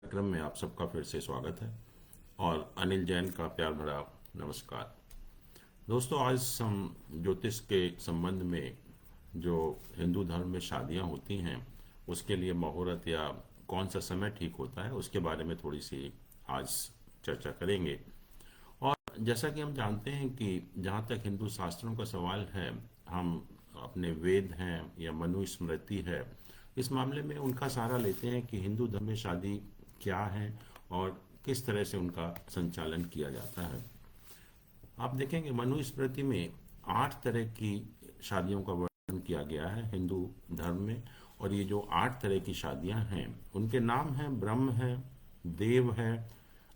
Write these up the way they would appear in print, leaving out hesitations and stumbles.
कार्यक्रम में आप सबका फिर से स्वागत है और अनिल जैन का प्यार भरा नमस्कार। दोस्तों, आज हम ज्योतिष के संबंध में जो हिंदू धर्म में शादियां होती हैं उसके लिए मुहूर्त या कौन सा समय ठीक होता है उसके बारे में थोड़ी सी आज चर्चा करेंगे। और जैसा कि हम जानते हैं कि जहाँ तक हिंदू शास्त्रों का सवाल है, हम अपने वेद हैं या मनुस्मृति है, इस मामले में उनका सहारा लेते हैं कि हिंदू धर्म में शादी क्या है और किस तरह से उनका संचालन किया जाता है। आप देखेंगे मनुस्मृति में 8 तरह की शादियों का वर्णन किया गया है हिंदू धर्म में। और ये जो 8 तरह की शादियां हैं उनके नाम हैं ब्रह्म है, देव है,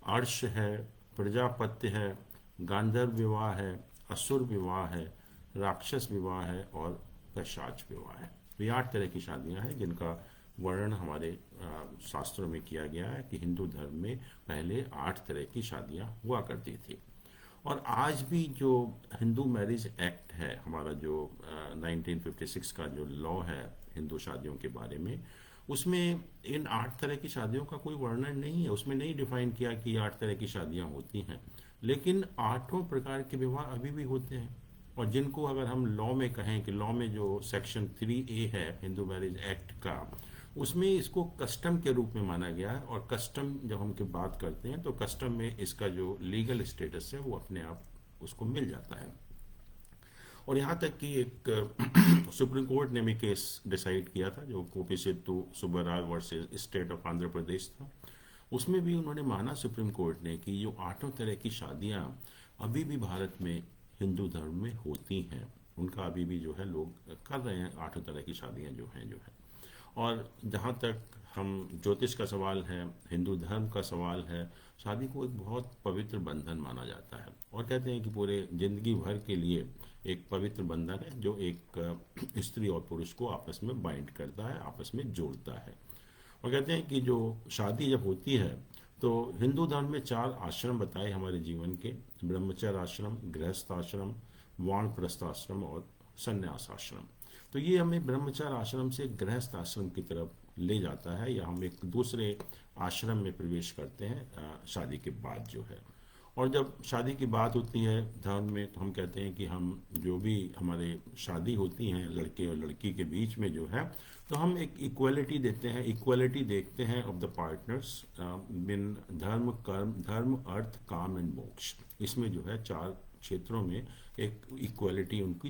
अर्श है, प्रजापत्य है, गांधर्व विवाह है, असुर विवाह है, राक्षस विवाह है और पैशाच विवाह है। तो ये 8 तरह की शादियां हैं जिनका वर्णन हमारे शास्त्रों में किया गया है कि हिंदू धर्म में पहले 8 तरह की शादियां हुआ करती थी। और आज भी जो हिंदू मैरिज एक्ट है हमारा, जो 1956 का जो लॉ है हिंदू शादियों के बारे में, उसमें इन 8 तरह की शादियों का कोई वर्णन नहीं है। उसमें नहीं डिफाइन किया कि 8 तरह की शादियां होती हैं, लेकिन 8 प्रकार के विवाह अभी भी होते हैं। और जिनको अगर हम लॉ में कहें कि लॉ में जो सेक्शन 3A है हिंदू मैरिज एक्ट का, उसमें इसको कस्टम के रूप में माना गया है। और कस्टम जब हम की बात करते हैं तो कस्टम में इसका जो लीगल स्टेटस है वो अपने आप उसको मिल जाता है। और यहाँ तक कि एक सुप्रीम कोर्ट ने भी केस डिसाइड किया था जो Kopisettu Subbarao versus state of Andhra Pradesh था। उसमें भी उन्होंने माना सुप्रीम कोर्ट ने कि जो 8 तरह की शादियाँ अभी भी भारत में हिंदू धर्म में होती हैं, उनका अभी भी जो है लोग कर रहे हैं। 8 तरह की शादियाँ जो हैं। और जहाँ तक हम ज्योतिष का सवाल है, हिंदू धर्म का सवाल है, शादी को एक बहुत पवित्र बंधन माना जाता है। और कहते हैं कि पूरे जिंदगी भर के लिए एक पवित्र बंधन है जो एक स्त्री और पुरुष को आपस में बाइंड करता है, आपस में जोड़ता है। और कहते हैं कि जो शादी जब होती है तो हिंदू धर्म में 4 आश्रम बताए हमारे जीवन के: ब्रह्मचर्य आश्रम, गृहस्थ आश्रम, वानप्रस्थ आश्रम और संन्यास आश्रम। तो ये हमें ब्रह्मचर्य आश्रम से गृहस्थ आश्रम की तरफ ले जाता है, या हम एक दूसरे आश्रम में प्रवेश करते हैं शादी के बाद जो है। और जब शादी की बात होती है धर्म में तो हम कहते हैं कि हम जो भी हमारे शादी होती हैं लड़के और लड़की के बीच में जो है, तो हम एक इक्वलिटी देते हैं, इक्वलिटी देखते हैं ऑफ द पार्टनर्स बिन धर्म, कर्म, धर्म, अर्थ, काम एंड मोक्ष। इसमें जो है 4 क्षेत्रों में एक इक्वलिटी उनकी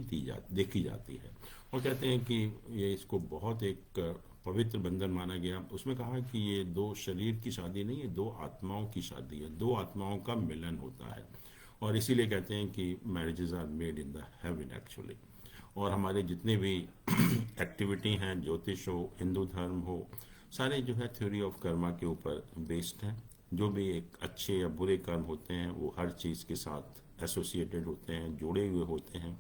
देखी जाती है। और कहते हैं कि ये इसको बहुत एक पवित्र बंधन माना गया। उसमें कहा कि ये 2 शरीर की शादी नहीं है, 2 आत्माओं की शादी है, 2 आत्माओं का मिलन होता है। और इसीलिए कहते हैं कि marriages are made in the heaven actually. और हमारे जितने भी एक्टिविटी हैं, ज्योतिष हो, हिंदू धर्म हो, सारे जो है थ्योरी ऑफ कर्मा के ऊपर बेस्ड हैं। जो भी एक अच्छे या बुरे कर्म होते हैं वो हर चीज़ के साथ एसोसिएटेड होते हैं, जुड़े हुए होते हैं।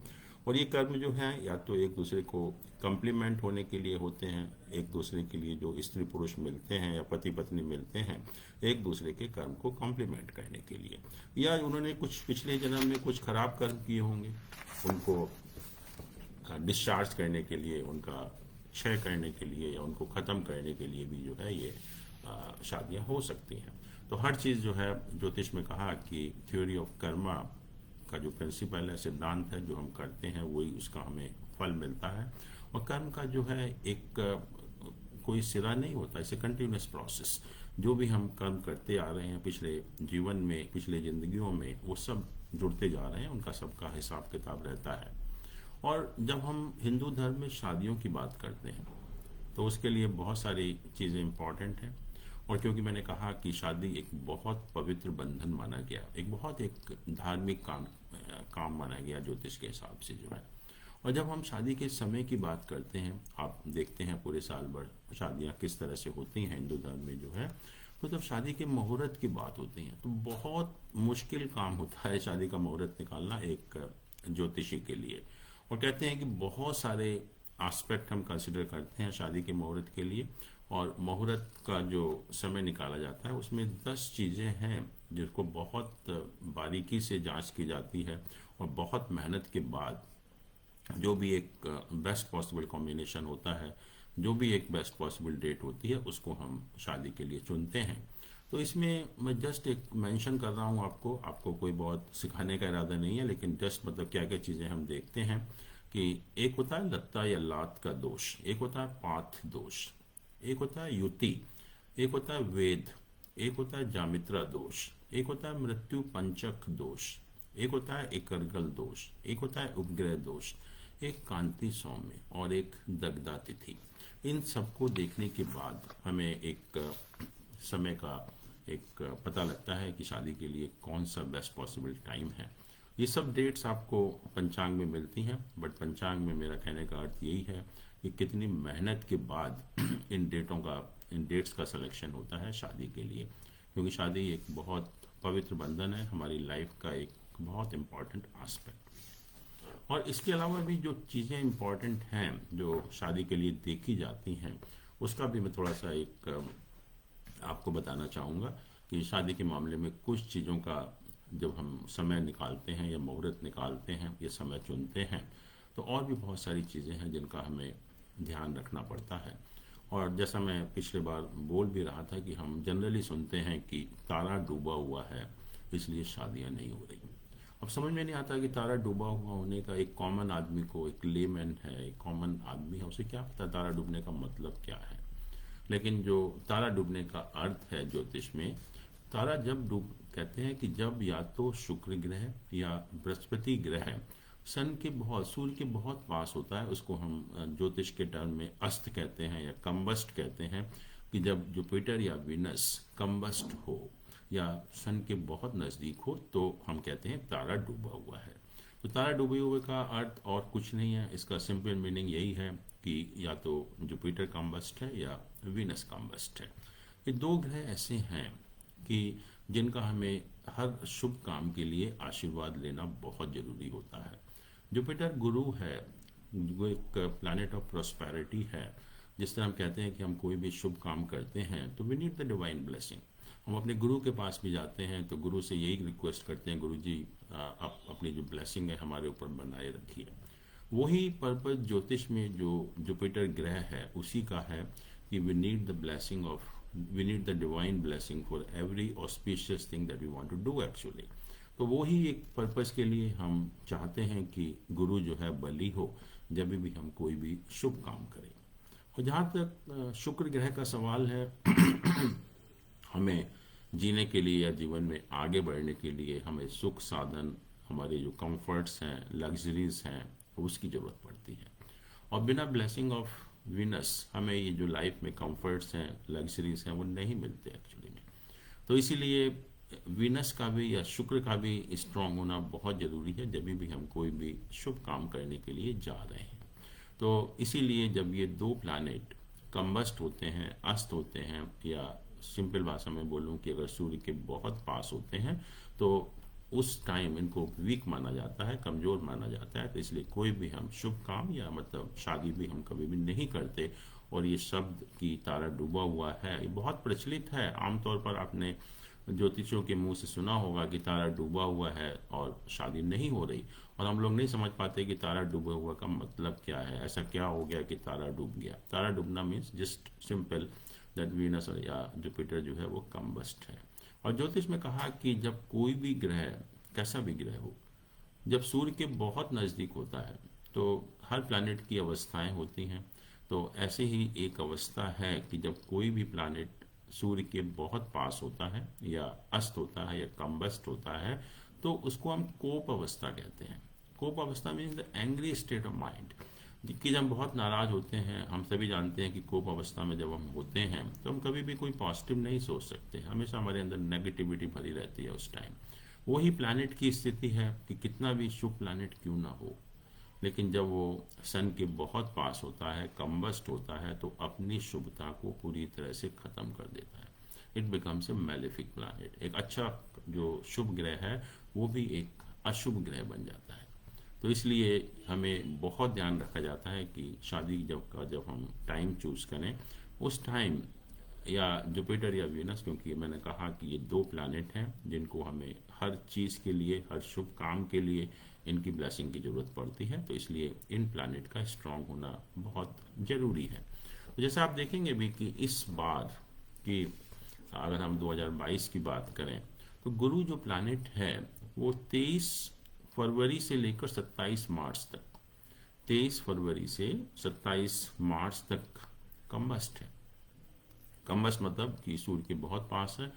और ये कर्म जो हैं या तो एक दूसरे को कम्प्लीमेंट होने के लिए होते हैं, एक दूसरे के लिए जो स्त्री पुरुष मिलते हैं या पति पत्नी मिलते हैं एक दूसरे के कर्म को कम्प्लीमेंट करने के लिए, या उन्होंने कुछ पिछले जन्म में कुछ खराब कर्म किए होंगे उनको डिस्चार्ज करने के लिए, उनका क्षय करने के लिए या उनको ख़त्म करने के लिए भी जो है ये शादियाँ हो सकती हैं। तो हर चीज़ जो है ज्योतिष में कहा कि थ्योरी ऑफ कर्मा का जो प्रिंसिपल है, सिद्धांत है, जो हम करते हैं वही उसका हमें फल मिलता है। और कर्म का जो है एक कोई सिरा नहीं होता, इसे कंटिन्यूस प्रोसेस। जो भी हम कर्म करते आ रहे हैं पिछले जीवन में, पिछले जिंदगियों में, वो सब जुड़ते जा रहे हैं, उनका सबका हिसाब किताब रहता है। और जब हम हिंदू धर्म में शादियों की बात करते हैं तो उसके लिए बहुत सारी चीज़ें इम्पॉर्टेंट हैं। और क्योंकि मैंने कहा कि शादी एक बहुत पवित्र बंधन माना गया, एक बहुत एक धार्मिक काम माना गया ज्योतिष के हिसाब से जो है। और जब हम शादी के समय की बात करते हैं, आप देखते हैं पूरे साल भर शादियाँ किस तरह से होती हैं हिंदू धर्म में जो है, तो जब शादी के मुहूर्त की बात होती है तो बहुत मुश्किल काम होता है शादी का मुहूर्त निकालना एक ज्योतिषी के लिए। और कहते हैं कि बहुत सारे एस्पेक्ट हम कंसिडर करते हैं शादी के मुहूर्त के लिए। और मुहूर्त का जो समय निकाला जाता है उसमें 10 चीज़ें हैं जिनको बहुत बारीकी से जांच की जाती है। और बहुत मेहनत के बाद जो भी एक बेस्ट पॉसिबल कॉम्बिनेशन होता है, जो भी एक बेस्ट पॉसिबल डेट होती है, उसको हम शादी के लिए चुनते हैं। तो इसमें मैं जस्ट एक मेंशन कर रहा हूँ आपको, आपको कोई बहुत सिखाने का इरादा नहीं है, लेकिन जस्ट मतलब क्या क्या चीज़ें हम देखते हैं कि एक होता है लत्ता या लात का दोष, एक होता है पाथ दोष, एक होता है युति, एक होता है वेद, एक होता है जामित्रा दोष, एक होता है मृत्यु पंचक दोष, एक होता है एकरगल दोष, एक होता है उपग्रह दोष, एक कांति सौम्य और एक दग्धा तिथि। इन सबको देखने के बाद हमें एक समय का एक पता लगता है कि शादी के लिए कौन सा बेस्ट पॉसिबल टाइम है। ये सब डेट्स आपको पंचांग में मिलती हैं, बट पंचांग में मेरा कहने का अर्थ यही है कि कितनी मेहनत के बाद इन डेट्स का सिलेक्शन होता है शादी के लिए, क्योंकि शादी एक बहुत पवित्र बंधन है, हमारी लाइफ का एक बहुत इम्पॉर्टेंट एस्पेक्ट। और इसके अलावा भी जो चीज़ें इम्पॉर्टेंट हैं जो शादी के लिए देखी जाती हैं, उसका भी मैं थोड़ा सा एक आपको बताना चाहूँगा कि शादी के मामले में कुछ चीज़ों का जब हम समय निकालते हैं या मुहूर्त निकालते हैं या समय चुनते हैं, तो और भी बहुत सारी चीज़ें हैं जिनका हमें ध्यान रखना पड़ता है। और जैसा मैं पिछले बार बोल भी रहा था कि हम जनरली सुनते हैं कि तारा डूबा हुआ है इसलिए शादियां नहीं हो रही। अब समझ में नहीं आता कि तारा डूबा हुआ होने का एक कॉमन आदमी को, एक लेमैन है, एक कॉमन आदमी है, उसे क्या पता तारा डूबने का मतलब क्या है। लेकिन जो तारा डूबने का अर्थ है ज्योतिष में, तारा जब डूब कहते हैं कि जब या तो शुक्र ग्रह या बृहस्पति ग्रह सन के बहुत, सूर्य के बहुत पास होता है, उसको हम ज्योतिष के टर्म में अस्त कहते हैं या कम्बस्ट कहते हैं, कि जब जुपिटर या विनस कम्बस्ट हो या सन के बहुत नज़दीक हो तो हम कहते हैं तारा डूबा हुआ है। तो तारा डूबे हुए का अर्थ और कुछ नहीं है, इसका सिंपल मीनिंग यही है कि या तो जुपिटर कम्बस्ट है या विनस कम्बस्ट है। ये दो ग्रह ऐसे हैं कि जिनका हमें हर शुभ काम के लिए आशीर्वाद लेना बहुत ज़रूरी होता है। जुपिटर गुरु है, वो एक प्लैनेट ऑफ प्रॉस्पेरिटी है। जिस तरह हम कहते हैं कि हम कोई भी शुभ काम करते हैं तो we need the divine blessing, हम अपने गुरु के पास भी जाते हैं तो गुरु से यही रिक्वेस्ट करते हैं, गुरु जी आप अपनी जो ब्लेसिंग है हमारे ऊपर बनाए रखिए। वही पर्पज ज्योतिष में जो जुपिटर ग्रह है उसी का है कि we need the blessing of, we need the divine blessing for every auspicious thing that we want to do actually. तो वो ही एक पर्पस के लिए हम चाहते हैं कि गुरु जो है बली हो जब भी हम कोई भी शुभ काम करें। और जहाँ तक शुक्र ग्रह का सवाल है, हमें जीने के लिए या जीवन में आगे बढ़ने के लिए हमें सुख साधन, हमारे जो कंफर्ट्स हैं, लग्जरीज हैं, उसकी ज़रूरत पड़ती है। और बिना ब्लेसिंग ऑफ विनस हमें ये जो लाइफ में कंफर्ट्स हैं, लग्जरीज हैं, वो नहीं मिलते एक्चुअली में। तो इसीलिए विनस का भी या शुक्र का भी स्ट्रांग होना बहुत ज़रूरी है जब भी हम कोई भी शुभ काम करने के लिए जा रहे हैं। तो इसीलिए जब ये दो प्लैनेट कम्बस्ट होते हैं, अस्त होते हैं, या सिंपल भाषा में बोलूं कि अगर सूर्य के बहुत पास होते हैं तो उस टाइम इनको वीक माना जाता है, कमज़ोर माना जाता है। तो इसलिए कोई भी हम शुभ काम या मतलब शादी भी हम कभी भी नहीं करते। और ये शब्द कि तारा डूबा हुआ है ये बहुत प्रचलित है, आमतौर पर आपने ज्योतिषियों के मुंह से सुना होगा कि तारा डूबा हुआ है और शादी नहीं हो रही, और हम लोग नहीं समझ पाते कि तारा डूबा हुआ का मतलब क्या है, ऐसा क्या हो गया कि तारा डूब गया। तारा डूबना means just simple that Venus या जुपिटर जो है वो कम्बस्ट है। और ज्योतिष में कहा कि जब कोई भी ग्रह, कैसा भी ग्रह हो, जब सूर्य के बहुत नज़दीक होता है तो हर प्लैनेट की अवस्थाएं होती हैं। तो ऐसे ही एक अवस्था है कि जब कोई भी प्लैनेट सूर्य के बहुत पास होता है या अस्त होता है या कम्बस्ट होता है तो उसको हम कोप अवस्था कहते हैं। कोप अवस्था means the angry state of mind, कि जब हम बहुत नाराज होते हैं। हम सभी जानते हैं कि कोप अवस्था में जब हम होते हैं तो हम कभी भी कोई पॉजिटिव नहीं सोच सकते, हमेशा हमारे अंदर नेगेटिविटी भरी रहती है उस टाइम। वही प्लैनेट की स्थिति है कि कितना भी शुभ प्लैनेट क्यों ना हो, लेकिन जब वो सन के बहुत पास होता है, कम्बस्ट होता है, तो अपनी शुभता को पूरी तरह से ख़त्म कर देता है। It becomes a malefic planet. एक अच्छा जो शुभ ग्रह है वो भी एक अशुभ ग्रह बन जाता है। तो इसलिए हमें बहुत ध्यान रखा जाता है कि शादी जब हम टाइम चूज़ करें उस टाइम या जुपिटर या वीनस, क्योंकि मैंने कहा कि ये दो प्लैनेट हैं जिनको हमें हर चीज़ के लिए, हर शुभ काम के लिए इनकी ब्लेसिंग की ज़रूरत पड़ती है। तो इसलिए इन प्लैनेट का स्ट्रांग होना बहुत ज़रूरी है। तो जैसे आप देखेंगे भी कि इस बार कि अगर हम 2022 की बात करें तो गुरु जो प्लैनेट है वो 23 फरवरी से लेकर 27 मार्च तक, 23 फरवरी से 27 मार्च तक कम्बस्ट है। कम्बस्ट मतलब कि सूर्य के बहुत पास है।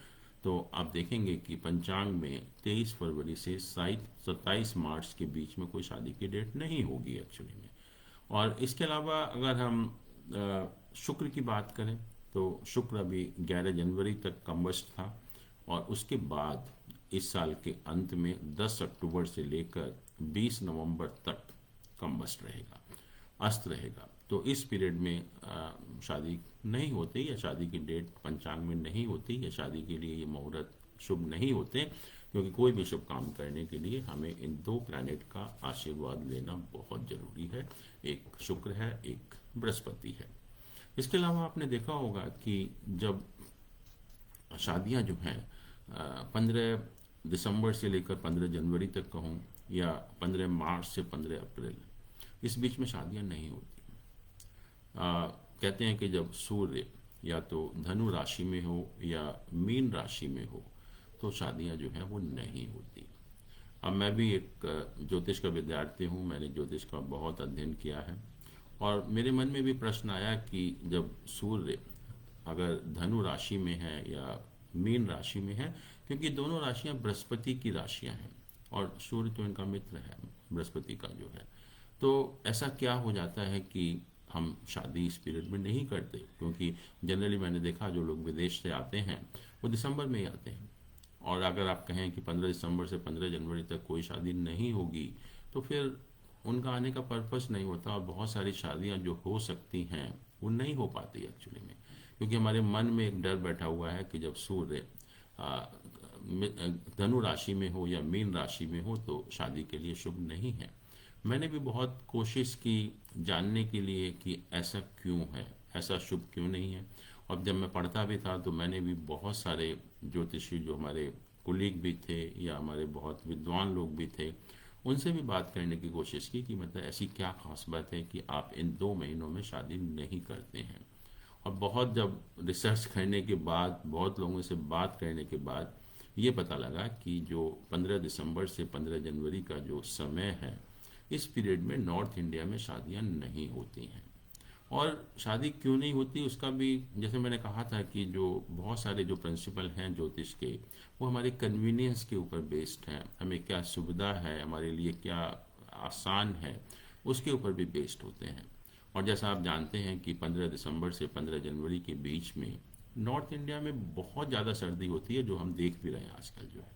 तो आप देखेंगे कि पंचांग में 23 फरवरी से 27 मार्च के बीच में कोई शादी की डेट नहीं होगी एक्चुअली में। और इसके अलावा अगर हम शुक्र की बात करें तो शुक्र अभी 11 जनवरी तक कम्बस्ट था, और उसके बाद इस साल के अंत में 10 अक्टूबर से लेकर 20 नवंबर तक कम्बस्ट रहेगा, अस्त रहेगा। तो इस पीरियड में शादी नहीं होती, या शादी की डेट पंचांग में नहीं होती, या शादी के लिए ये मुहूर्त शुभ नहीं होते, क्योंकि कोई भी शुभ काम करने के लिए हमें इन दो प्लैनेट का आशीर्वाद लेना बहुत जरूरी है। एक शुक्र है, एक बृहस्पति है। इसके अलावा आपने देखा होगा कि जब शादियां जो हैं 15 दिसंबर से लेकर 15 जनवरी तक कहूँ, या 15 मार्च से 15 अप्रैल, इस बीच में शादियां नहीं होती। कहते हैं कि जब सूर्य या तो धनु राशि में हो या मीन राशि में हो तो शादियां जो हैं वो नहीं होती। अब मैं भी एक ज्योतिष का विद्यार्थी हूँ, मैंने ज्योतिष का बहुत अध्ययन किया है, और मेरे मन में भी प्रश्न आया कि जब सूर्य अगर धनु राशि में है या मीन राशि में है, क्योंकि दोनों राशियां बृहस्पति की राशियां हैं और सूर्य तो इनका मित्र है बृहस्पति का जो है, तो ऐसा क्या हो जाता है कि हम शादी इस पीरियड में नहीं करते। क्योंकि जनरली मैंने देखा जो लोग विदेश से आते हैं वो दिसंबर में ही आते हैं, और अगर आप कहें कि 15 दिसंबर से 15 जनवरी तक कोई शादी नहीं होगी तो फिर उनका आने का पर्पस नहीं होता, और बहुत सारी शादियां जो हो सकती हैं वो नहीं हो पाती एक्चुअली में, क्योंकि हमारे मन में एक डर बैठा हुआ है कि जब सूर्य धनु राशि में हो या मीन राशि में हो तो शादी के लिए शुभ नहीं है। मैंने भी बहुत कोशिश की जानने के लिए कि ऐसा क्यों है, ऐसा शुभ क्यों नहीं है। और जब मैं पढ़ता भी था तो मैंने भी बहुत सारे ज्योतिषी जो हमारे कुलीग भी थे या हमारे बहुत विद्वान लोग भी थे उनसे भी बात करने की कोशिश की कि मतलब ऐसी क्या खास बात है कि आप इन 2 महीनों में शादी नहीं करते हैं। और बहुत जब रिसर्च करने के बाद, बहुत लोगों से बात करने के बाद ये पता लगा कि जो 15 दिसंबर से 15 जनवरी का जो समय है इस पीरियड में नॉर्थ इंडिया में शादियां नहीं होती हैं। और शादी क्यों नहीं होती उसका भी जैसे मैंने कहा था कि जो बहुत सारे जो प्रिंसिपल हैं ज्योतिष के वो हमारे कन्वीनियंस के ऊपर बेस्ड हैं, हमें क्या सुविधा है, हमारे लिए क्या आसान है, उसके ऊपर भी बेस्ड होते हैं। और जैसा आप जानते हैं कि 15 दिसंबर से 15 जनवरी के बीच में नॉर्थ इंडिया में बहुत ज़्यादा सर्दी होती है, जो हम देख भी रहे हैं आजकल जो है।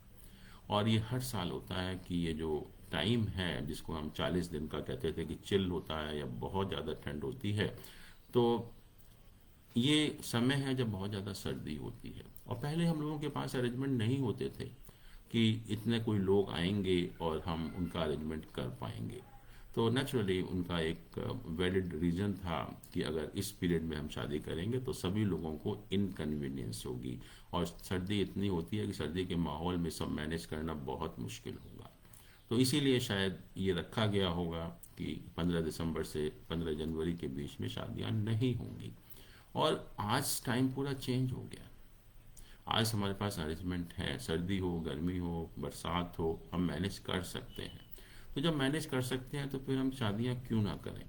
और ये हर साल होता है कि ये जो टाइम है जिसको हम 40 दिन का कहते थे कि चिल होता है या बहुत ज़्यादा ठंड होती है, तो ये समय है जब बहुत ज़्यादा सर्दी होती है। और पहले हम लोगों के पास अरेंजमेंट नहीं होते थे कि इतने कोई लोग आएंगे और हम उनका अरेंजमेंट कर पाएंगे। तो नेचुरली उनका एक वैलिड रीज़न था कि अगर इस पीरियड में हम शादी करेंगे तो सभी लोगों को इनकन्वीनियंस होगी, और सर्दी इतनी होती है कि सर्दी के माहौल में सब मैनेज करना बहुत मुश्किल होगा। तो इसीलिए शायद ये रखा गया होगा कि 15 दिसंबर से 15 जनवरी के बीच में शादियां नहीं होंगी। और आज टाइम पूरा चेंज हो गया, आज हमारे पास अरेंजमेंट है, सर्दी हो, गर्मी हो, बरसात हो, हम मैनेज कर सकते हैं। तो जब मैनेज कर सकते हैं तो फिर हम शादियां क्यों ना करें।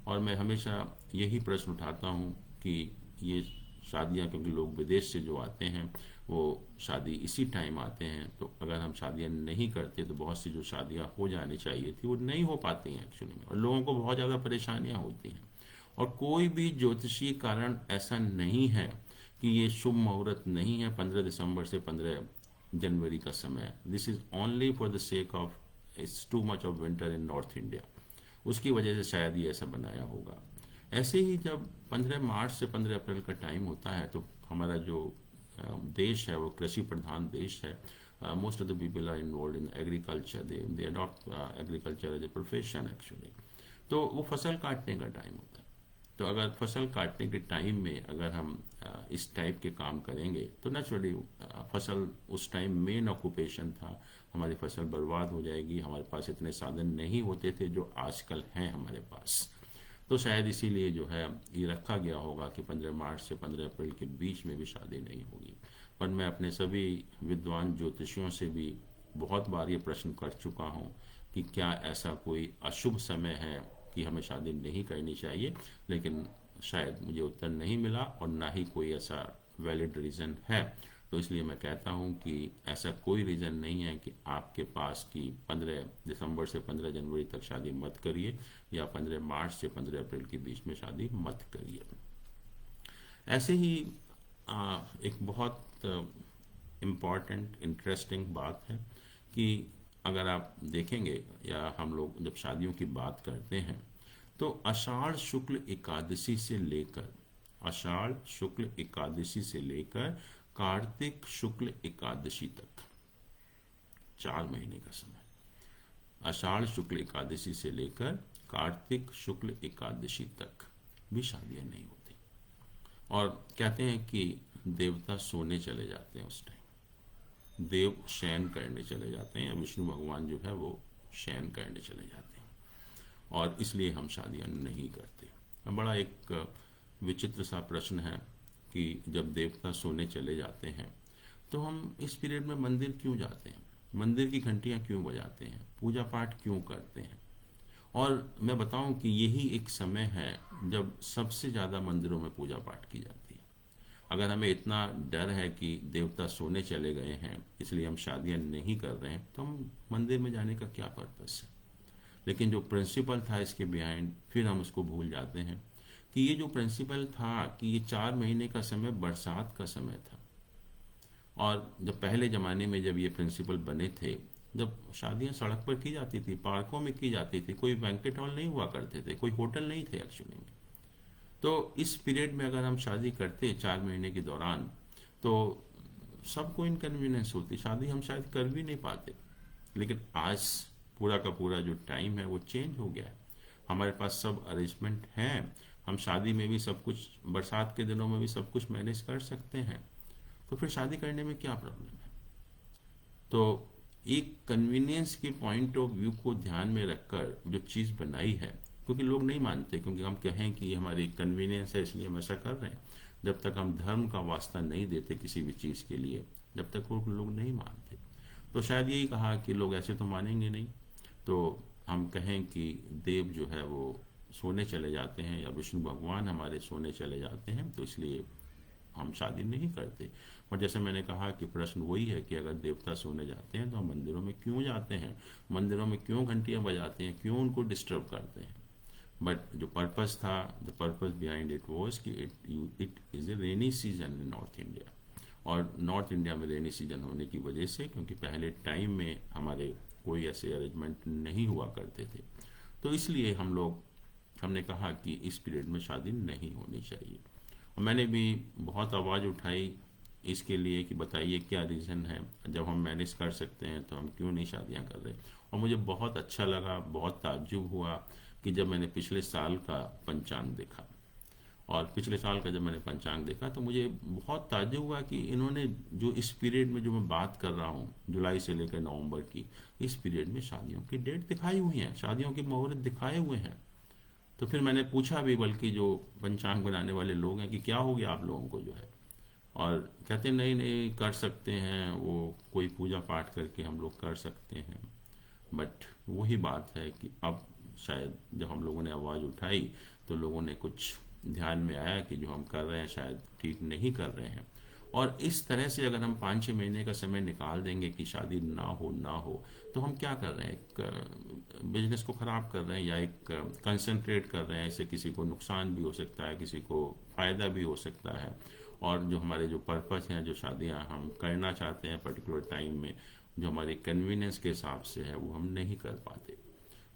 और मैं हमेशा यही प्रश्न उठाता हूँ कि ये शादियां, क्योंकि लोग विदेश से जो आते हैं वो शादी इसी टाइम आते हैं, तो अगर हम शादियां नहीं करते तो बहुत सी जो शादियां हो जानी चाहिए थी वो नहीं हो पाती हैं एक्चुअली में, और लोगों को बहुत ज़्यादा परेशानियां होती हैं। और कोई भी ज्योतिषीय कारण ऐसा नहीं है कि ये शुभ मुहूर्त नहीं है 15 दिसंबर से 15 जनवरी का समय। This is only for the sake of its too much of winter in north India, उसकी वजह से शायद ये ऐसा बनाया होगा। ऐसे ही जब 15 मार्च से 15 अप्रैल का टाइम होता है तो हमारा जो देश है वो कृषि प्रधान देश है। Most of the people are involve in agriculture, they adopt agriculture as a profession actually. तो वो फसल काटने का टाइम होता है। तो अगर फसल काटने के टाइम में अगर हम इस टाइप के काम करेंगे तो नेचुरली फसल उस टाइम मेन ऑक्यूपेशन था, हमारी फसल बर्बाद हो जाएगी, हमारे पास इतने साधन नहीं होते थे जो आजकल हैं हमारे पास। तो शायद इसीलिए जो है ये रखा गया होगा कि 15 मार्च से 15 अप्रैल के बीच में भी शादी नहीं होगी। पर मैं अपने सभी विद्वान ज्योतिषियों से भी बहुत बार ये प्रश्न कर चुका हूँ कि क्या ऐसा कोई अशुभ समय है कि हमें शादी नहीं करनी चाहिए, लेकिन शायद मुझे उत्तर नहीं मिला और ना ही कोई ऐसा वैलिड रीज़न है। तो इसलिए मैं कहता हूँ कि ऐसा कोई रीज़न नहीं है कि आपके पास कि 15 दिसंबर से 15 जनवरी तक शादी मत करिए या 15 मार्च से 15 अप्रैल के बीच में शादी मत करिए। ऐसे ही एक बहुत इम्पॉर्टेंट इंटरेस्टिंग बात है कि अगर आप देखेंगे या हम लोग जब शादियों की बात करते हैं तो आषाढ़ शुक्ल एकादशी से लेकर कार्तिक शुक्ल एकादशी तक 4 महीने का समय, आषाढ़ शुक्ल एकादशी से लेकर कार्तिक शुक्ल एकादशी तक भी शादियां नहीं होती। और कहते हैं कि देवता सोने चले जाते हैं, उस टाइम देव शयन करने चले जाते हैं या विष्णु भगवान जो है वो शयन करने चले जाते हैं, और इसलिए हम शादियां नहीं करते। बड़ा एक विचित्र सा प्रश्न है कि जब देवता सोने चले जाते हैं तो हम इस पीरियड में मंदिर क्यों जाते हैं, मंदिर की घंटियां क्यों बजाते हैं, पूजा पाठ क्यों करते हैं। और मैं बताऊं कि यही एक समय है जब सबसे ज़्यादा मंदिरों में पूजा पाठ की जाती है। अगर हमें इतना डर है कि देवता सोने चले गए हैं इसलिए हम शादियां नहीं कर रहे हैं, तो हम मंदिर में जाने का क्या पर्पस है। लेकिन जो प्रिंसिपल था इसके बिहाइंड, फिर हम उसको भूल जाते हैं कि ये जो प्रिंसिपल था कि ये 4 महीने का समय बरसात का समय था। और जब पहले ज़माने में जब ये प्रिंसिपल बने थे, जब शादियां सड़क पर की जाती थी, पार्कों में की जाती थी, कोई बैंकेट हॉल नहीं हुआ करते थे, कोई होटल नहीं थे एक्चुअली में। तो इस पीरियड में अगर हम शादी करते 4 महीने के दौरान तो सबको इनकन्वीनियंस होती, शादी हम शायद कर भी नहीं पाते। लेकिन आज पूरा का पूरा जो टाइम है वो चेंज हो गया है, हमारे पास सब अरेंजमेंट हैं, हम शादी में भी सब कुछ, बरसात के दिनों में भी सब कुछ मैनेज कर सकते हैं, तो फिर शादी करने में क्या प्रॉब्लम है। तो एक कन्वीनियंस के पॉइंट ऑफ व्यू को ध्यान में रखकर जो चीज़ बनाई है, क्योंकि लोग नहीं मानते, क्योंकि हम कहें कि ये हमारी कन्वीनियंस है इसलिए हम ऐसा कर रहे हैं। जब तक हम धर्म का वास्ता नहीं देते किसी भी चीज़ के लिए, जब तक वो लोग नहीं मानते। तो शायद यही कहा कि लोग ऐसे तो मानेंगे नहीं, तो हम कहें कि देव जो है वो सोने चले जाते हैं या विष्णु भगवान हमारे सोने चले जाते हैं, तो इसलिए हम शादी नहीं करते। और जैसे मैंने कहा कि प्रश्न वही है कि अगर देवता सोने जाते हैं तो हम मंदिरों में क्यों जाते हैं, मंदिरों में क्यों घंटियां बजाते हैं, क्यों उनको डिस्टर्ब करते हैं। बट जो पर्पस था, the purpose behind it was कि it is a rainy season in north India, और नॉर्थ इंडिया में रेनी सीजन होने की वजह से, क्योंकि पहले टाइम में हमारे कोई ऐसे अरेंजमेंट नहीं हुआ करते थे, तो इसलिए हमने कहा कि इस पीरियड में शादी नहीं होनी चाहिए। और मैंने भी बहुत आवाज़ उठाई इसके लिए कि बताइए क्या रीज़न है, जब हम मैनेज कर सकते हैं तो हम क्यों नहीं शादियां कर रहे। और मुझे बहुत अच्छा लगा, बहुत ताज्जुब हुआ कि जब मैंने पिछले साल का पंचांग देखा, और पिछले साल का जब मैंने पंचांग देखा तो मुझे बहुत ताज्जुब हुआ कि इन्होंने जो इस पीरियड में जो मैं बात कर रहा हूँ, जुलाई से लेकर नवंबर की, इस पीरियड में शादियों की डेट दिखाई हुई हैं, शादियों के मुहूर्त दिखाए हुए हैं। तो फिर मैंने पूछा भी, बल्कि जो पंचांग बनाने वाले लोग हैं, कि क्या हो गया आप लोगों को जो है, और कहते नहीं नहीं कर सकते हैं, वो कोई पूजा पाठ करके हम लोग कर सकते हैं। बट वही बात है कि अब शायद जब हम लोगों ने आवाज़ उठाई तो लोगों ने कुछ ध्यान में आया कि जो हम कर रहे हैं शायद ठीक नहीं कर रहे हैं। और इस तरह से अगर हम 5-6 महीने का समय निकाल देंगे कि शादी ना हो, तो हम क्या कर रहे हैं, एक बिजनेस को ख़राब कर रहे हैं या एक कंसंट्रेट कर रहे हैं। इससे किसी को नुकसान भी हो सकता है, किसी को फ़ायदा भी हो सकता है, और जो हमारे जो पर्पस हैं, जो शादियां हम करना चाहते हैं पर्टिकुलर टाइम में, जो हमारे कन्वीनियंस के हिसाब से है, वो हम नहीं कर पाते।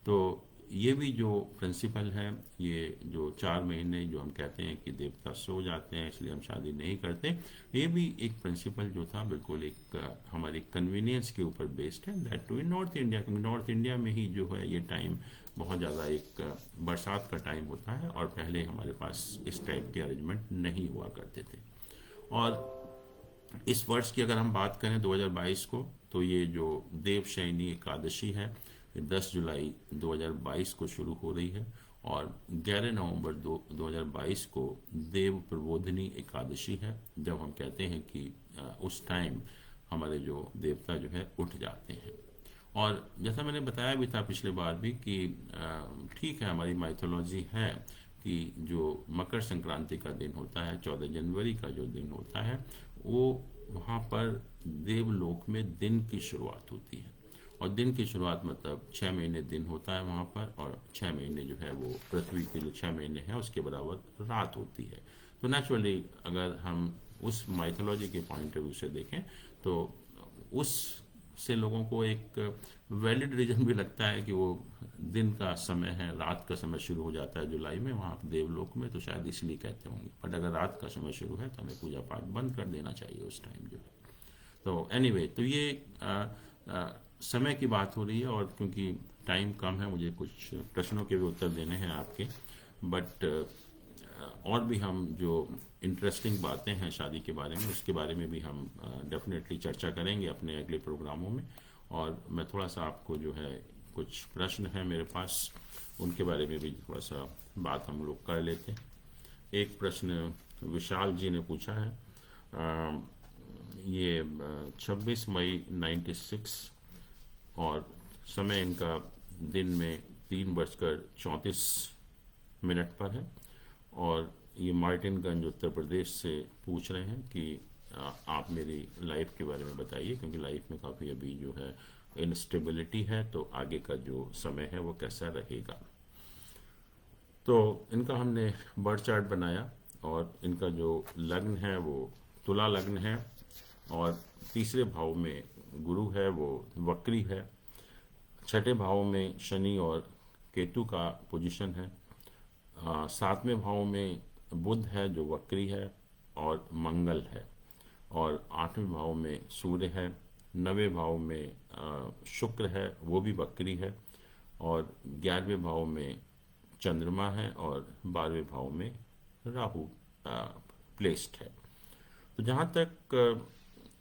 तो ये भी जो प्रिंसिपल है, ये जो 4 महीने जो हम कहते हैं कि देवता सो जाते हैं इसलिए हम शादी नहीं करते, ये भी एक प्रिंसिपल जो था बिल्कुल एक हमारी कन्वीनियंस के ऊपर बेस्ड है। That too in north India, क्योंकि नॉर्थ इंडिया में ही जो है ये टाइम बहुत ज़्यादा एक बरसात का टाइम होता है, और पहले हमारे पास इस टाइप के अरेंजमेंट नहीं हुआ करते थे। और इस वर्ष की अगर हम बात करें 2022 को, तो ये जो देवशयनी एकादशी है, ये 10 जुलाई 2022 को शुरू हो रही है, और 11 नवंबर 2022 को देव प्रबोधिनी एकादशी है, जब हम कहते हैं कि उस टाइम हमारे जो देवता जो है उठ जाते हैं। और जैसा मैंने बताया भी था पिछले बार भी कि ठीक है, हमारी माइथोलॉजी है कि जो मकर संक्रांति का दिन होता है, 14 जनवरी का जो दिन होता है, वो वहाँ पर देवलोक में दिन की शुरुआत होती है। और दिन की शुरुआत मतलब 6 महीने दिन होता है वहाँ पर, और 6 महीने जो है वो पृथ्वी के जो 6 महीने हैं उसके बराबर रात होती है। तो नेचुरली अगर हम उस माइथोलॉजी के पॉइंट ऑफ व्यू से देखें तो उस से लोगों को एक वैलिड रीजन भी लगता है कि वो दिन का समय है, रात का समय शुरू हो जाता है जुलाई में वहाँ देवलोक में, तो शायद इसलिए कहते होंगे। बट अगर रात का समय शुरू है तो हमें पूजा पाठ बंद कर देना चाहिए उस टाइम जो है। तो एनीवे, तो ये आ, समय की बात हो रही है, और क्योंकि टाइम कम है, मुझे कुछ प्रश्नों के भी उत्तर देने हैं आपके। बट और भी हम जो इंटरेस्टिंग बातें हैं शादी के बारे में, उसके बारे में भी हम डेफिनेटली चर्चा करेंगे अपने अगले प्रोग्रामों में। और मैं थोड़ा सा आपको जो है कुछ प्रश्न है मेरे पास, उनके बारे में भी थोड़ा सा बात हम लोग कर लेते हैं। एक प्रश्न विशाल जी ने पूछा है, ये 26 मई 96, और समय इनका दिन में 3:34 पर है, और ये मार्टिनगंज उत्तर प्रदेश से पूछ रहे हैं कि आप मेरी लाइफ के बारे में बताइए, क्योंकि लाइफ में काफ़ी अभी जो है इनस्टेबिलिटी है, तो आगे का जो समय है वो कैसा रहेगा। तो इनका हमने बर्थ चार्ट बनाया, और इनका जो लग्न है वो तुला लग्न है, और तीसरे भाव में गुरु है वो वक्री है, छठे भाव में शनि और केतु का पोजीशन है, सातवें भाव में बुध है जो वक्री है और मंगल है, और आठवें भाव में सूर्य है, नवें भाव में शुक्र है वो भी वक्री है, और 11वें भाव में चंद्रमा है, और 12वें भाव में राहु प्लेस्ड है। तो जहाँ तक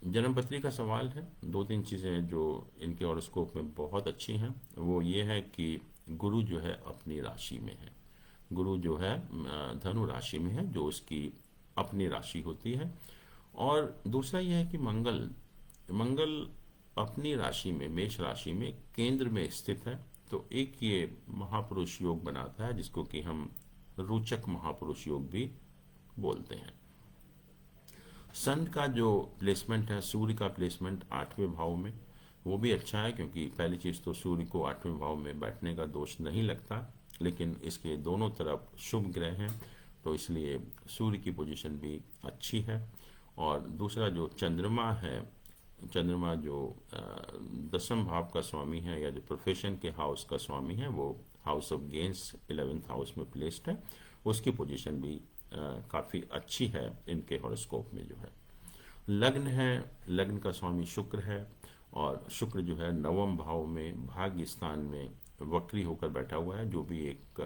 जन्मपत्री का सवाल है, दो तीन चीज़ें जो इनके हॉरोस्कोप में बहुत अच्छी हैं वो ये है कि गुरु जो है अपनी राशि में है, गुरु जो है धनु राशि में है, जो उसकी अपनी राशि होती है। और दूसरा यह है कि मंगल मंगल अपनी राशि में, मेष राशि में केंद्र में स्थित है, तो एक ये महापुरुष योग बनाता है जिसको कि हम रोचक महापुरुष योग भी बोलते हैं। सन का जो प्लेसमेंट है, सूर्य का प्लेसमेंट 8वें भाव में, वो भी अच्छा है, क्योंकि पहली चीज़ तो सूर्य को 8वें भाव में बैठने का दोष नहीं लगता, लेकिन इसके दोनों तरफ शुभ ग्रह हैं, तो इसलिए सूर्य की पोजीशन भी अच्छी है। और दूसरा जो चंद्रमा है, चंद्रमा जो 10वें भाव का स्वामी है, या जो प्रोफेशन के हाउस का स्वामी है, वो house of gains 11th house में प्लेस्ड है, उसकी पोजीशन भी काफ़ी अच्छी है इनके हॉरोस्कोप में जो है। लग्न है, लग्न का स्वामी शुक्र है, और शुक्र जो है 9वें भाव में भाग्य स्थान में वक्री होकर बैठा हुआ है, जो भी एक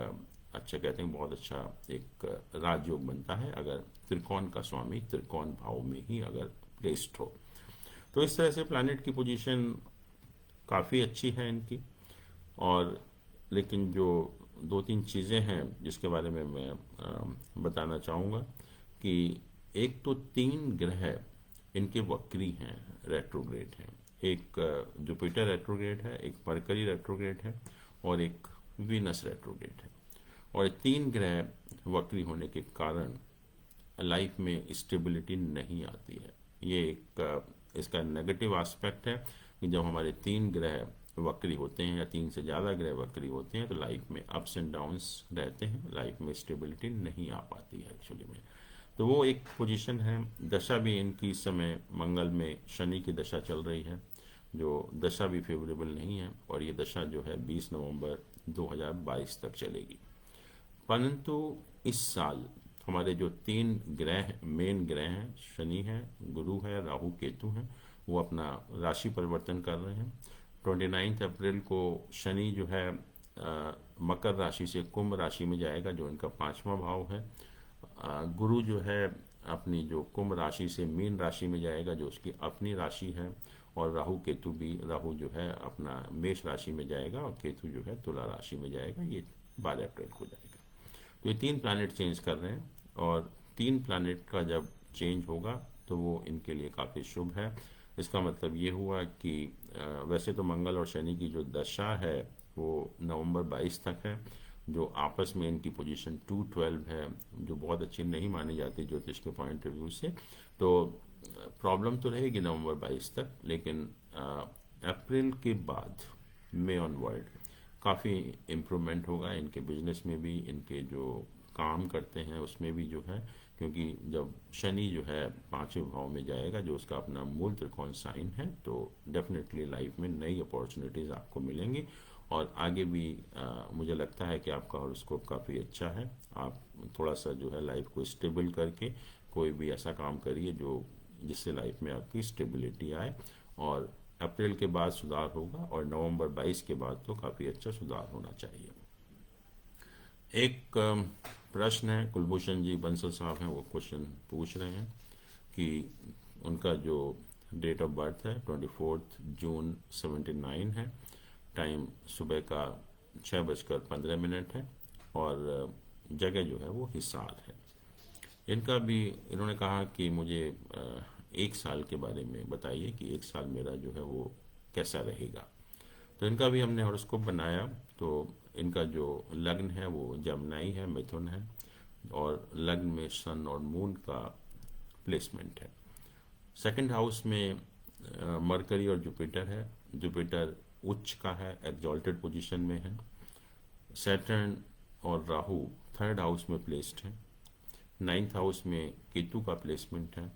अच्छा कहते हैं बहुत अच्छा एक राजयोग बनता है अगर त्रिकोण का स्वामी त्रिकोण भाव में ही अगर प्लेस्ड हो। तो इस तरह से प्लैनेट की पोजीशन काफ़ी अच्छी है इनकी। और लेकिन जो दो तीन चीज़ें हैं जिसके बारे में मैं बताना चाहूँगा कि एक तो 3 ग्रह इनके वक्री हैं, रेट्रोग्रेड हैं। एक जुपिटर रेट्रोग्रेड है, एक मरकरी रेट्रोग्रेड है, और एक वीनस रेट्रोग्रेड है। और 3 ग्रह वक्री होने के कारण लाइफ में स्टेबिलिटी नहीं आती है। ये एक इसका नेगेटिव एस्पेक्ट है कि जब हमारे 3 ग्रह वक्री होते हैं या 3 से ज़्यादा ग्रह वक्री होते हैं तो लाइफ में अप्स एंड डाउन्स रहते हैं, लाइफ में स्टेबिलिटी नहीं आ पाती है एक्चुअली में। तो वो एक पोजीशन है। दशा भी इनकी इस समय मंगल में शनि की दशा चल रही है, जो दशा भी फेवरेबल नहीं है, और ये दशा जो है 20 नवंबर 2022 तक चलेगी। परंतु इस साल हमारे जो 3 ग्रह मेन ग्रह हैं, शनि है, गुरु है, राहु केतु हैं, वो अपना राशि परिवर्तन कर रहे हैं। 29 अप्रैल को शनि जो है मकर राशि से कुंभ राशि में जाएगा, जो इनका 5वां भाव है। गुरु जो है अपनी जो कुंभ राशि से मीन राशि में जाएगा, जो उसकी अपनी राशि है। और राहु केतु भी, राहु जो है अपना मेष राशि में जाएगा और केतु जो है तुला राशि में जाएगा, ये 12 अप्रैल को जाएगा। तो ये 3 प्लैनेट चेंज कर रहे हैं, और 3 प्लैनेट का जब चेंज होगा तो वो इनके लिए काफ़ी शुभ है। इसका मतलब ये हुआ कि वैसे तो मंगल और शनि की जो दशा है वो नवंबर 22 तक है, जो आपस में इनकी पोजीशन 212 है, जो बहुत अच्छी नहीं मानी जाती ज्योतिष के पॉइंट ऑफ व्यू से। तो प्रॉब्लम तो रहेगी नवंबर 22 तक, लेकिन अप्रैल के बाद मई ऑनवर्ड काफ़ी इम्प्रूवमेंट होगा इनके बिजनेस में भी, इनके जो काम करते हैं उसमें भी जो है, क्योंकि जब शनि जो है 5वें भाव में जाएगा, जो उसका अपना मूल त्रिकोण साइन है, तो डेफिनेटली लाइफ में नई अपॉर्चुनिटीज़ आपको मिलेंगी। और आगे भी मुझे लगता है कि आपका हॉरोस्कोप काफ़ी अच्छा है। आप थोड़ा सा जो है लाइफ को स्टेबल करके कोई भी ऐसा काम करिए जो जिससे लाइफ में आपकी स्टेबिलिटी आए, और अप्रैल के बाद सुधार होगा, और नवंबर 22 के बाद तो काफ़ी अच्छा सुधार होना चाहिए। एक प्रश्न है, कुलभूषण जी बंसल साहब हैं, वो क्वेश्चन पूछ रहे हैं कि उनका जो डेट ऑफ बर्थ है 24 जून 79 है, टाइम सुबह का 6:15 है, और जगह जो है वो हिसार है। इनका भी इन्होंने कहा कि मुझे 1 साल के बारे में बताइए कि 1 साल मेरा जो है वो कैसा रहेगा। तो इनका भी हमने हॉरोस्कोप बनाया, तो इनका जो लग्न है वो जमनाई है, मिथुन है, और लग्न में सन और मून का प्लेसमेंट है। सेकंड हाउस में मरकरी और जुपिटर है। जुपिटर उच्च का है, एग्जॉल्टेड पोजीशन में है। सैटर्न और राहु थर्ड हाउस में प्लेस्ड है। 9th हाउस में केतु का प्लेसमेंट है,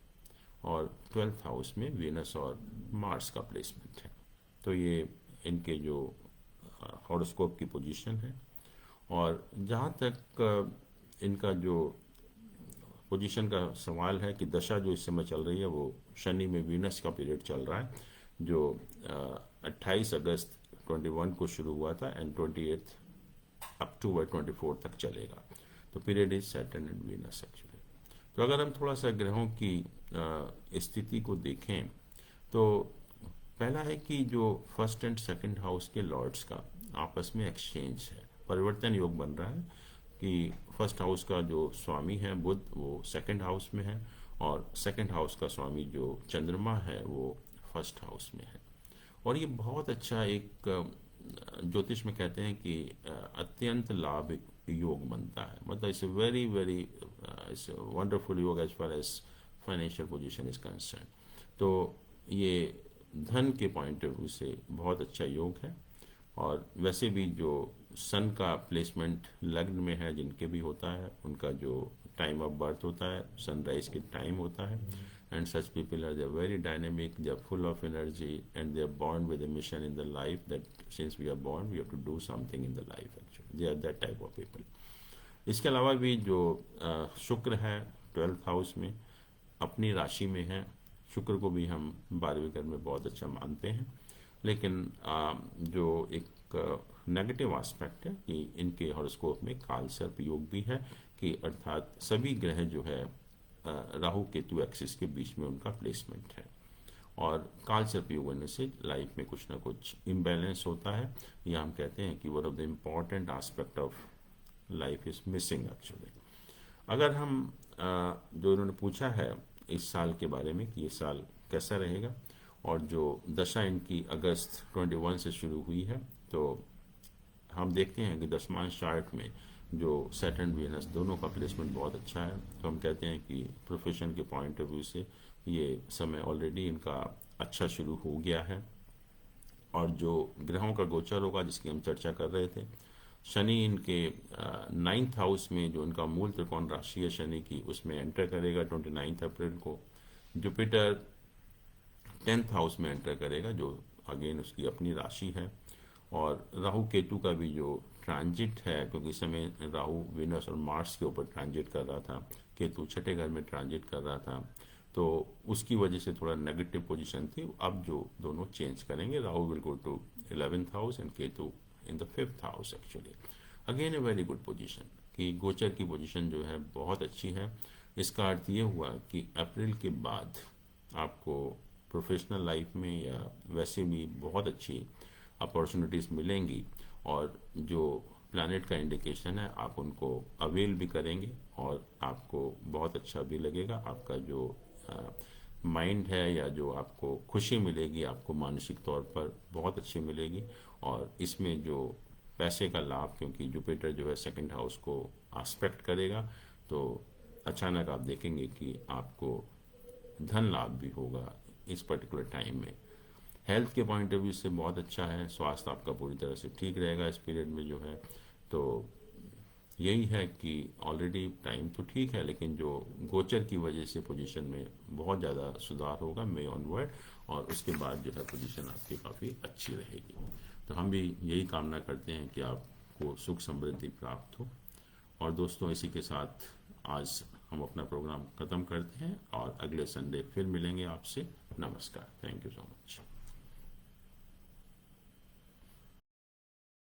और 12th हाउस में वीनस और मार्स का प्लेसमेंट है। तो ये इनके जो हॉरोस्कोप की पोजीशन है। और जहाँ तक इनका जो पोजीशन का सवाल है कि दशा जो इस समय चल रही है वो शनि में वीनस का पीरियड चल रहा है, जो 28 अगस्त 21 को शुरू हुआ था एंड 28 अक्टूबर 24 तक चलेगा। तो period is Saturn and Venus actually. तो अगर हम थोड़ा सा ग्रहों की स्थिति को देखें, तो पहला है कि जो फर्स्ट एंड सेकंड हाउस के लॉर्ड्स का आपस में एक्सचेंज है, परिवर्तन योग बन रहा है कि फर्स्ट हाउस का जो स्वामी है बुध वो सेकंड हाउस में है, और सेकंड हाउस का स्वामी जो चंद्रमा है वो फर्स्ट हाउस में है। और ये बहुत अच्छा एक ज्योतिष में कहते हैं कि अत्यंत लाभ योग बनता है, मतलब it's very very it's wonderful योग as far as financial position is concern. तो ये धन के पॉइंट ऑफ व्यू से बहुत अच्छा योग है। और वैसे भी जो सन का प्लेसमेंट लग्न में है जिनके भी होता है, उनका जो टाइम ऑफ बर्थ होता है सनराइज के टाइम होता है, and such people are they very dynamic, they are full of energy, and they are born with a mission in the life that since we are born we have to do something in the life, actually they are that type of people. इसके अलावा भी जो शुक्र है 12th house में अपनी राशि में है। शुक्र को भी हम 12वें घर में बहुत अच्छा मानते हैं, लेकिन जो एक नेगेटिव एस्पेक्ट है कि इनके हॉरोस्कोप में काल सर्प योग भी है, कि अर्थात सभी ग्रह जो है राहु केतु एक्सिस के बीच में उनका प्लेसमेंट है, और काल सर्प योग होने से लाइफ में कुछ ना कुछ इम्बैलेंस होता है, या हम कहते हैं कि one of the important aspect of life is missing actually. अगर हम जो इन्होंने पूछा है इस साल के बारे में कि ये साल कैसा रहेगा, और जो दशा इनकी अगस्त 21 से शुरू हुई है, तो हम देखते हैं कि दशमांश चार्ट में जो सैटर्न वीनस दोनों का प्लेसमेंट बहुत अच्छा है। तो हम कहते हैं कि प्रोफेशन के पॉइंट ऑफ व्यू से ये समय ऑलरेडी इनका अच्छा शुरू हो गया है। और जो ग्रहों का गोचर होगा जिसकी हम चर्चा कर रहे थे, शनि इनके 9th हाउस में जो इनका मूल त्रिकोण राशि है शनि की, उसमें एंटर करेगा 29 अप्रैल को। जुपिटर 10th हाउस में एंटर करेगा, जो अगेन उसकी अपनी राशि है। और राहु केतु का भी जो ट्रांजिट है, क्योंकि इस समय राहु विनस और मार्स के ऊपर ट्रांजिट कर रहा था, केतु छठे घर में ट्रांजिट कर रहा था, तो उसकी वजह से थोड़ा नेगेटिव पोजीशन थी। अब जो दोनों चेंज करेंगे, Rahu will go to 11th house and Ketu in the 5th house actually. Again a very good position, कि गोचर की पोजीशन जो है बहुत अच्छी है। इसका अर्थ ये हुआ कि अप्रैल के बाद आपको प्रोफेशनल लाइफ में या वैसे भी बहुत अच्छी अपॉर्चुनिटीज़ मिलेंगी। और जो प्लैनेट का इंडिकेशन है, आप उनको अवेल भी करेंगे और आपको बहुत अच्छा भी लगेगा। आपका जो माइंड है या जो आपको खुशी मिलेगी, आपको मानसिक तौर पर बहुत अच्छी मिलेगी। और इसमें जो पैसे का लाभ, क्योंकि जुपिटर जो है सेकंड हाउस को आस्पेक्ट करेगा, तो अचानक आप देखेंगे कि आपको धन लाभ भी होगा इस पर्टिकुलर टाइम में। हेल्थ के पॉइंट ऑफ व्यू से बहुत अच्छा है, स्वास्थ्य आपका पूरी तरह से ठीक रहेगा इस पीरियड में जो है। तो यही है कि ऑलरेडी टाइम तो ठीक है, लेकिन जो गोचर की वजह से पोजीशन में बहुत ज़्यादा सुधार होगा मई ऑनवर्ड, और उसके बाद जो है पोजीशन आपकी काफ़ी अच्छी रहेगी। तो हम भी यही कामना करते हैं कि आपको सुख समृद्धि प्राप्त हो। और दोस्तों, इसी के साथ आज हम अपना प्रोग्राम ख़त्म करते हैं और अगले संडे फिर मिलेंगे आपसे। नमस्कार, थैंक यू सो मच।